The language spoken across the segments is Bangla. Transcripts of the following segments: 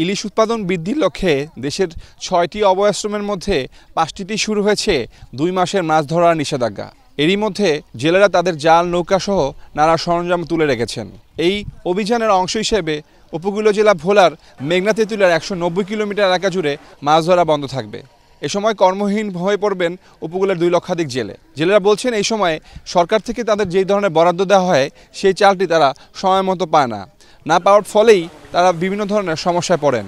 ইলিশ উৎপাদন বৃদ্ধির লক্ষ্যে দেশের ৬টি অভয়াশ্রমের মধ্যে ৫টিতেই শুরু হয়েছে ২ মাসের মাছ ধরার নিষেধাজ্ঞা। এরই মধ্যে জেলেরা তাদের জাল নৌকাসহ নানা সরঞ্জাম তুলে রেখেছেন। এই অভিযানের অংশ হিসেবে উপকূলীয় জেলা ভোলার মেঘনা তেঁতুলিয়ার ১৯০ কিলোমিটার এলাকা জুড়ে মাছ ধরা বন্ধ থাকবে। এ সময় কর্মহীন হয়ে পড়বেন উপকূলের ২ লক্ষাধিক জেলেরা বলছেন এই সময় সরকার থেকে তাদের যেই ধরনের বরাদ্দ দেওয়া হয় সেই চালটি তারা সময় মতো পায় না পাওয়ার ফলেই তারা বিভিন্ন ধরনের সমস্যায় পড়েন।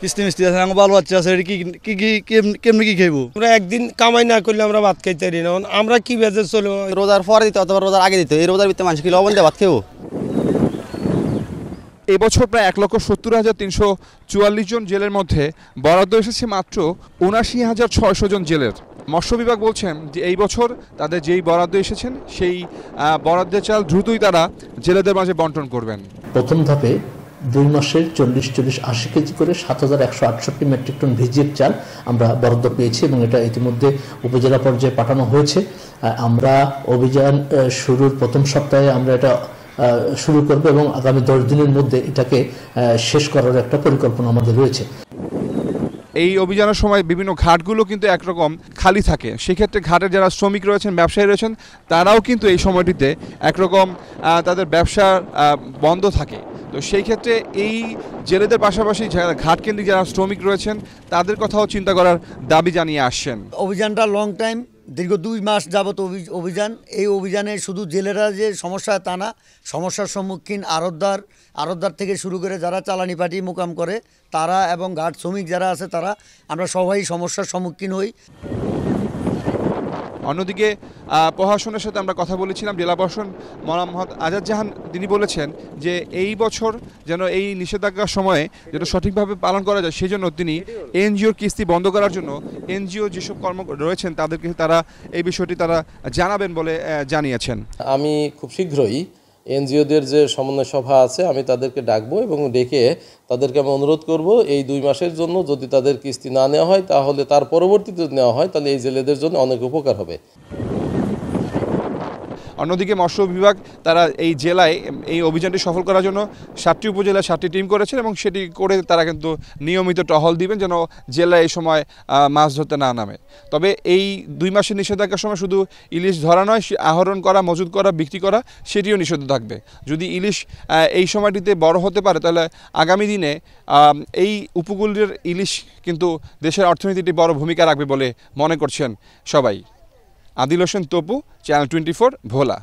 কিস্তি মিস্তি আছে, আমার বাল বাচ্চা আছে, কেমনি কি খাইবো? আমরা একদিন কামাই না করলে আমরা ভাত খাইতে পারি না। আমরা কি বেজে চলো? রোজার পরে দিতে অথবা রোজার আগে দিতে, এই রোজার ভিতরে মানুষ কি লবণ দিয়ে ভাত খাবো? এবছর প্রায় ১,৭০,৩৪৪ জন জেলের মধ্যে বরাদ্দ এসেছে মাত্র ৭৯,৬০০ জন জেলের। মৎস্য বিভাগ বলছেন যে এই বছর তাদের যেই বরাদ্দ এসেছেন সেই বরাদ্দের চাল দ্রুতই তারা জেলেদের মাঝে বন্টন করবেন। প্রথম ধাপে ২ মাসের ৪০-৪০-৮০ কেজি করে ৭,১৬৮ মেট্রিক টন ভিজিএফ চাল আমরা বরাদ্দ পেয়েছি এবং এটা ইতিমধ্যে উপজেলা পর্যায়ে পাঠানো হয়েছে। আমরা অভিযান শুরুর প্রথম সপ্তাহে আমরা এটা শুরু করব এবং আগামী ১০ দিনের মধ্যে এটাকে শেষ করার একটা পরিকল্পনা আমাদের রয়েছে। এই অভিযানের সময় বিভিন্ন ঘাটগুলো কিন্তু একরকম খালি থাকে, সেক্ষেত্রে ঘাটের যারা শ্রমিক রয়েছেন, ব্যবসায়ী রয়েছেন, তারাও কিন্তু এই সময়টিতে একরকম তাদের ব্যবসা বন্ধ থাকে। তো সেই ক্ষেত্রে এই জেলেদের পাশাপাশি যারা ঘাটকেন্দ্রিক যারা শ্রমিক রয়েছেন তাদের কথাও চিন্তা করার দাবি জানিয়ে আসছেন। অভিযানটা লং টাইম, দীর্ঘ ২ মাস যাবত অভিযান। এই অভিযানে শুধু জেলেরা যে সমস্যা তা না, সমস্যার সম্মুখীন আড়তদার থেকে শুরু করে যারা চালানি পার্টি মোকাম করে তারা এবং ঘাট শ্রমিক যারা আছে তারা, আমরা সবাই সমস্যার সম্মুখীন হই। অন্যদিকে প্রশাসনের সাথে আমরা কথা বলেছিলাম, জেলা প্রশাসন মোহাম্মদ আজাদ জাহান, তিনি বলেছেন যে এই বছর যেন এই নিষেধাজ্ঞার সময়ে যেটা সঠিকভাবে পালন করা যায় সেই জন্য তিনি এনজিওর কিস্তি বন্ধ করার জন্য এনজিও যেসব কর্ম রয়েছেন তাদেরকে তারা এই বিষয়টি তারা জানাবেন বলে জানিয়েছেন। আমি খুব শীঘ্রই এনজিওদের যে সমন্বয় সভা আছে আমি তাদেরকে ডাকবো এবং ডেকে তাদেরকে আমি অনুরোধ করব এই ২ মাসের জন্য যদি তাদের কিস্তি না নেওয়া হয় তাহলে তার পরবর্তীতে নেওয়া হয় তাহলে এই জেলেদের জন্য অনেক উপকার হবে। অন্যদিকে মৎস্য বিভাগ তারা এই জেলায় এই অভিযানটি সফল করার জন্য ৭টি উপজেলায় ৭টি টিম করেছেন এবং সেটি করে তারা কিন্তু নিয়মিত টহল দিবেন যেন জেলায় এই সময় মাছ ধরতে না নামে। তবে এই ২ মাসের নিষেধাজ্ঞার সময় শুধু ইলিশ ধরা নয়, আহরণ করা, মজুত করা, বিক্রি করা সেটিও নিষিদ্ধ থাকবে। যদি ইলিশ এই সময়টিতে বড় হতে পারে তাহলে আগামী দিনে এই উপকূলের ইলিশ কিন্তু দেশের অর্থনীতিতে বড় ভূমিকা রাখবে বলে মনে করছেন সবাই। আদিল হোসেন তপু, চ্যানেল 24, ভোলা।